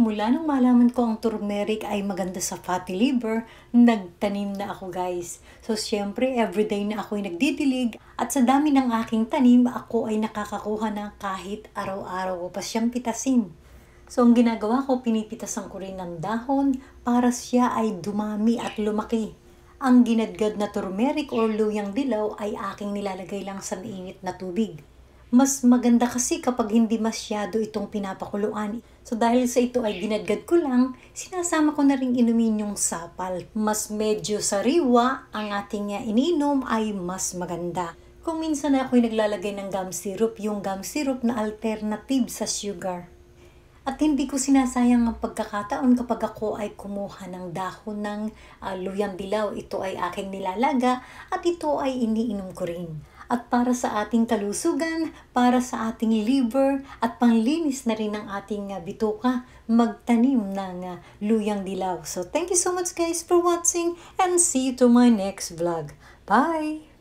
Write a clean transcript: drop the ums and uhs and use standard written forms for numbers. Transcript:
mula nung malaman ko ang turmeric ay maganda sa fatty liver, nagtanim na ako guys. So syempre, everyday na ako'y nagdidilig at sa dami ng aking tanim, ako ay nakakakuha ng kahit araw-araw ko pa siyang pitasin. So ang ginagawa ko, pinipitasan ko rin ng dahon para siya ay dumami at lumaki. Ang ginadgad na turmeric or luyang dilaw ay aking nilalagay lang sa mainit na tubig. Mas maganda kasi kapag hindi masyado itong pinapakuluan. So dahil sa ito ay ginadgad ko lang, sinasama ko na rin inumin yung sapal. Mas medyo sariwa ang ating ininom ay mas maganda. Kung minsan na ako'y naglalagay ng gum syrup, yung gum syrup na alternative sa sugar. At hindi ko sinasayang ang pagkakataon kapag ako ay kumuha ng dahon ng luyang dilaw. Ito ay aking nilalaga at ito ay iniinom ko rin. At para sa ating kalusugan, para sa ating liver, at panglinis na rin ng ating bituka, magtanim ng luyang dilaw. So thank you so much guys for watching and see you to my next vlog. Bye!